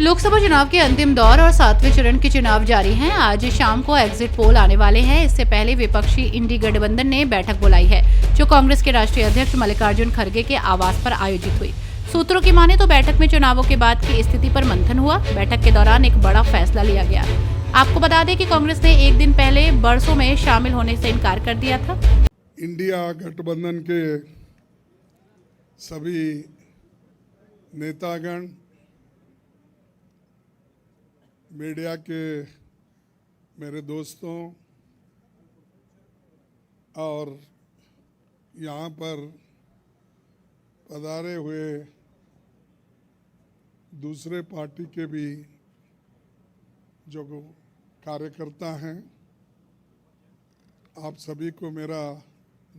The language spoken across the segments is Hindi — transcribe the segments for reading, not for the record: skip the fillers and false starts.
लोकसभा चुनाव के अंतिम दौर और 7वें चरण के चुनाव जारी हैं। आज शाम को एग्जिट पोल आने वाले हैं। इससे पहले विपक्षी इंडी गठबंधन ने बैठक बुलाई है, जो कांग्रेस के राष्ट्रीय अध्यक्ष मल्लिकार्जुन खड़गे के आवास पर आयोजित हुई। सूत्रों की माने तो बैठक में चुनावों के बाद की स्थिति पर मंथन हुआ। बैठक के दौरान एक बड़ा फैसला लिया गया। आपको बता दें कि कांग्रेस ने एक दिन पहले बरसों में शामिल होने से इनकार कर दिया था। इंडिया गठबंधन के सभी नेतागण, मीडिया के मेरे दोस्तों और यहाँ पर पधारे हुए दूसरे पार्टी के भी जो कार्यकर्ता हैं, आप सभी को मेरा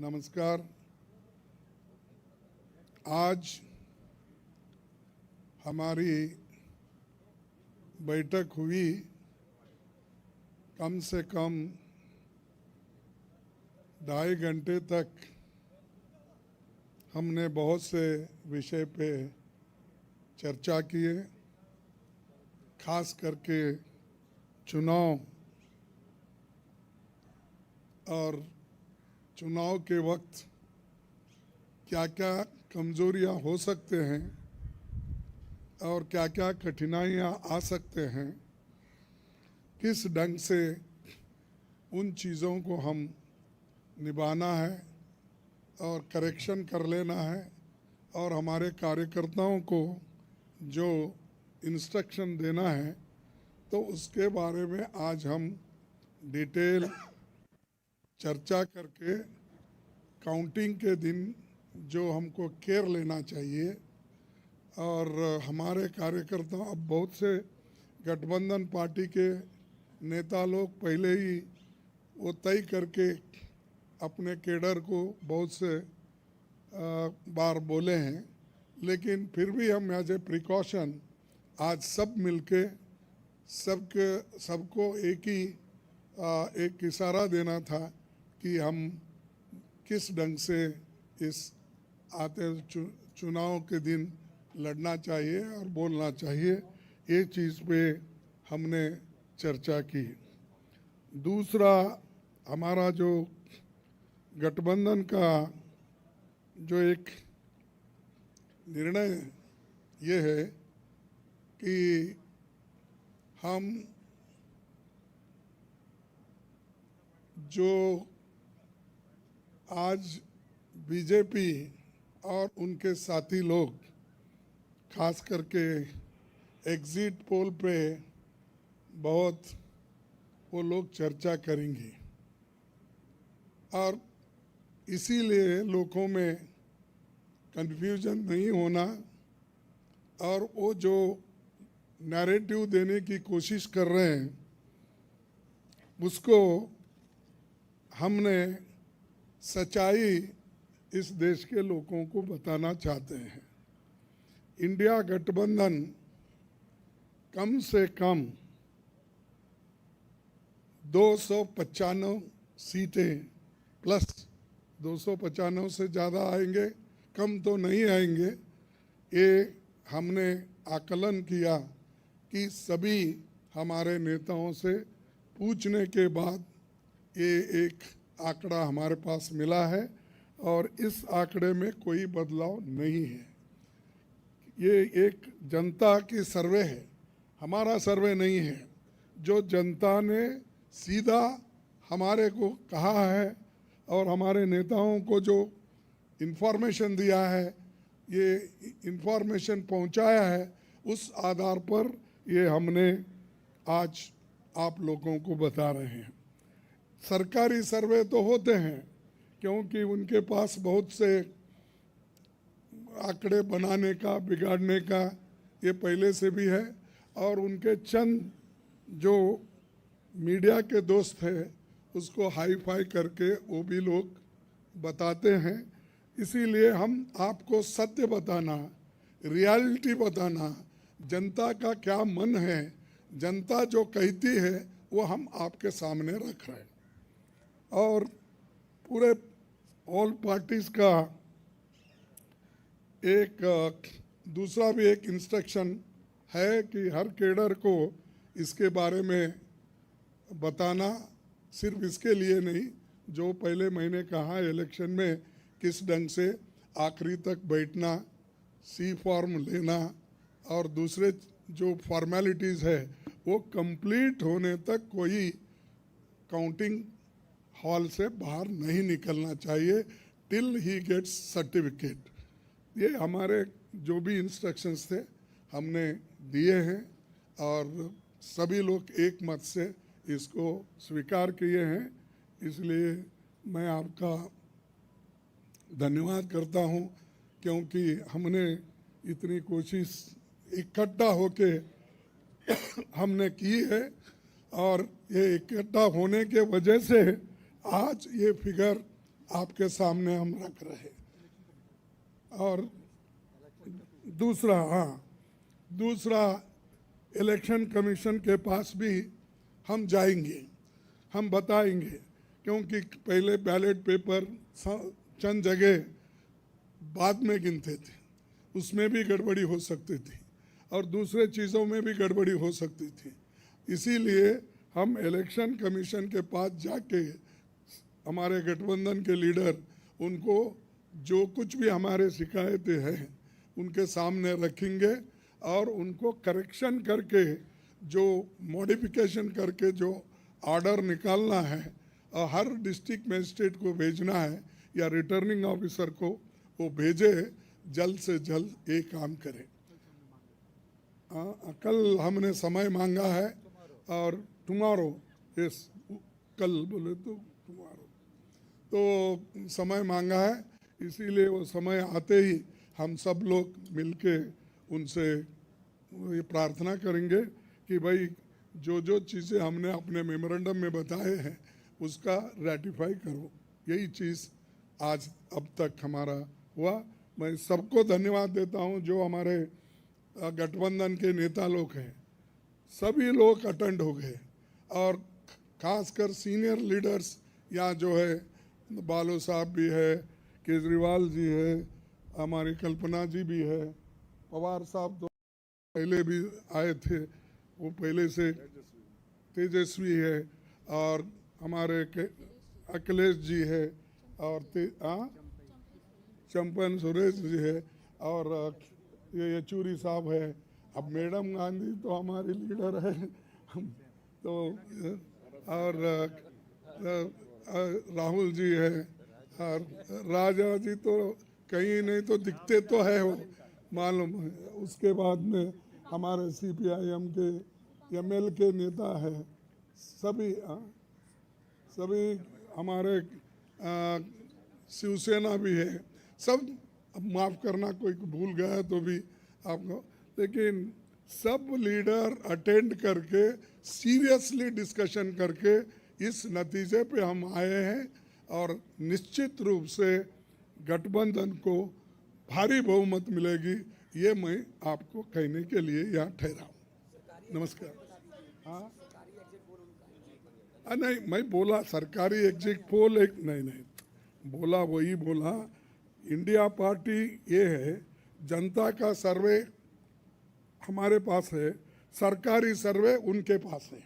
नमस्कार। आज हमारी बैठक हुई, कम से कम 2.5 घंटे तक हमने बहुत से विषय पे चर्चा किए, खास करके चुनाव और चुनाव के वक्त क्या क्या कमजोरियां हो सकते हैं और क्या क्या कठिनाइयां आ सकते हैं, किस ढंग से उन चीज़ों को हम निभाना है और करेक्शन कर लेना है और हमारे कार्यकर्ताओं को जो इंस्ट्रक्शन देना है, तो उसके बारे में आज हम डिटेल चर्चा करके काउंटिंग के दिन जो हमको केयर लेना चाहिए और हमारे कार्यकर्ता, अब बहुत से गठबंधन पार्टी के नेता लोग पहले ही वो तय करके अपने केडर को बहुत से बार बोले हैं, लेकिन फिर भी हम एज ए प्रिकॉशन आज सब मिलके सबको एक इशारा देना था कि हम किस ढंग से इस आते चुनाव के दिन लड़ना चाहिए और बोलना चाहिए। ये चीज़ पे हमने चर्चा की। दूसरा, हमारा जो गठबंधन का जो एक निर्णय ये है कि हम जो आज बीजेपी और उनके साथी लोग खास करके एग्जिट पोल पे बहुत वो लोग चर्चा करेंगे और इसीलिए लोगों में कंफ्यूजन नहीं होना और वो जो नैरेटिव देने की कोशिश कर रहे हैं उसको हमने सच्चाई इस देश के लोगों को बताना चाहते हैं। इंडिया गठबंधन कम से कम 295 सीटें प्लस 295 से ज़्यादा आएंगे, कम तो नहीं आएंगे। ये हमने आकलन किया कि सभी हमारे नेताओं से पूछने के बाद ये एक आंकड़ा हमारे पास मिला है और इस आंकड़े में कोई बदलाव नहीं है। ये एक जनता की सर्वे है, हमारा सर्वे नहीं है। जो जनता ने सीधा हमारे को कहा है और हमारे नेताओं को जो इन्फॉर्मेशन दिया है, ये इन्फॉर्मेशन पहुंचाया है, उस आधार पर ये हमने आज आप लोगों को बता रहे हैं। सरकारी सर्वे तो होते हैं क्योंकि उनके पास बहुत से आंकड़े बनाने का, बिगाड़ने का ये पहले से भी है और उनके चंद जो मीडिया के दोस्त हैं उसको हाई फाई करके वो भी लोग बताते हैं। इसीलिए हम आपको सत्य बताना, रियलिटी बताना, जनता का क्या मन है, जनता जो कहती है वो हम आपके सामने रख रहे हैं। और पूरे ऑल पार्टीज का एक दूसरा भी एक इंस्ट्रक्शन है कि हर कैडर को इसके बारे में बताना, सिर्फ इसके लिए नहीं, जो पहले मैंने कहा इलेक्शन में किस ढंग से आखिरी तक बैठना, सी फॉर्म लेना और दूसरे जो फॉर्मेलिटीज़ है वो कंप्लीट होने तक कोई काउंटिंग हॉल से बाहर नहीं निकलना चाहिए टिल ही गेट्स सर्टिफिकेट। ये हमारे जो भी इंस्ट्रक्शंस थे हमने दिए हैं और सभी लोग एक मत से इसको स्वीकार किए हैं, इसलिए मैं आपका धन्यवाद करता हूं, क्योंकि हमने इतनी कोशिश इकट्ठा होके हमने की है और ये इकट्ठा होने के वजह से आज ये फिगर आपके सामने हम रख रहे। और दूसरा इलेक्शन कमीशन के पास भी हम जाएंगे, हम बताएंगे, क्योंकि पहले बैलेट पेपर चंद जगह बाद में गिनते थे, उसमें भी गड़बड़ी हो सकती थी और दूसरे चीज़ों में भी गड़बड़ी हो सकती थी। इसीलिए हम इलेक्शन कमीशन के पास जाके हमारे गठबंधन के लीडर उनको जो कुछ भी हमारे शिकायतें हैं उनके सामने रखेंगे और उनको करेक्शन करके, जो मॉडिफिकेशन करके जो ऑर्डर निकालना है और हर डिस्ट्रिक्ट मजिस्ट्रेट को भेजना है या रिटर्निंग ऑफिसर को वो भेजे, जल्द से जल्द ये काम करें। कल हमने समय मांगा है और टुमारो, यस कल बोले तो टुमारो, तो समय मांगा है, इसीलिए वो समय आते ही हम सब लोग मिलके उनसे ये प्रार्थना करेंगे कि भाई जो जो चीज़ें हमने अपने मेमोरेंडम में बताए हैं उसका रेटिफाई करो। यही चीज़ आज अब तक हमारा हुआ। मैं सबको धन्यवाद देता हूं, जो हमारे गठबंधन के नेता लोग हैं, सभी लोग अटेंड हो गए और खासकर सीनियर लीडर्स यहाँ जो है, बालो साहब भी है, केजरीवाल जी है, हमारी कल्पना जी भी है, पवार साहब तो पहले भी आए थे, वो पहले से तेजस्वी है, और हमारे अखिलेश जी है, और चंपन सुरेश जी है, और ये येचूरी साहब है। अब मैडम गांधी तो हमारी लीडर है तो, और राहुल जी है, और राजा जी तो कहीं नहीं तो दिखते तो है वो, मालूम है। उसके बाद में हमारे CPIM के ML के नेता है, सभी हमारे शिवसेना भी है, सब माफ़ करना कोई भूल गया तो भी आपको, लेकिन सब लीडर अटेंड करके सीरियसली डिस्कशन करके इस नतीजे पे हम आए हैं और निश्चित रूप से गठबंधन को भारी बहुमत मिलेगी, ये मैं आपको कहने के लिए यहाँ ठहरा हूँ। नमस्कार। हाँ नहीं, मैं बोला सरकारी एग्जिट पोल एक नहीं बोला, वही बोला। इंडिया पार्टी ये है, जनता का सर्वे हमारे पास है, सरकारी सर्वे उनके पास है।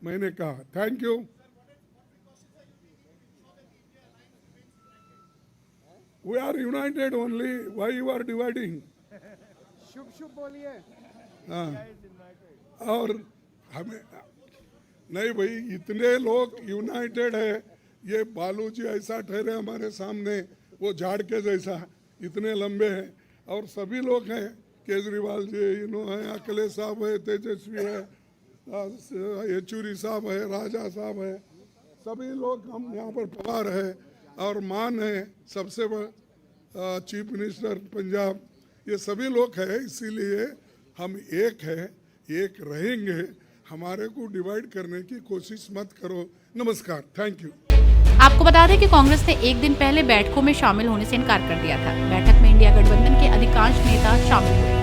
मैंने कहा thank you. We are united only, why you are dividing? शुभ शुभ बोलिए। हाँ, और हमें नहीं भाई, इतने लोग यूनाइटेड है, ये बालू जी ऐसा ठहरे हमारे सामने, वो झाड़ के जैसा इतने लंबे हैं, और सभी लोग हैं, केजरीवाल जी है, अखिलेश साहब है, तेजस्वी है, येचूरी साहब है, राजा साहब है, सभी लोग हम यहाँ पर पवार है, और मान है सबसे बड़ा चीफ मिनिस्टर पंजाब, ये सभी लोग हैं। इसीलिए हम एक है, एक रहेंगे, हमारे को डिवाइड करने की कोशिश मत करो। नमस्कार, थैंक यू। आपको बता दें कि कांग्रेस ने एक दिन पहले बैठकों में शामिल होने से इनकार कर दिया था। बैठक में इंडिया गठबंधन के अधिकांश नेता शामिल हुए।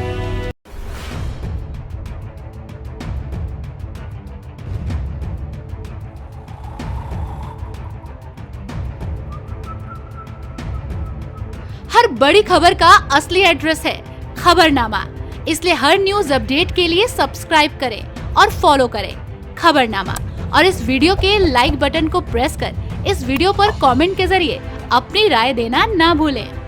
हर बड़ी खबर का असली एड्रेस है खबरनामा। इसलिए हर न्यूज अपडेट के लिए सब्सक्राइब करें और फॉलो करें खबरनामा और इस वीडियो के लाइक बटन को प्रेस कर इस वीडियो पर कमेंट के जरिए अपनी राय देना ना भूलें।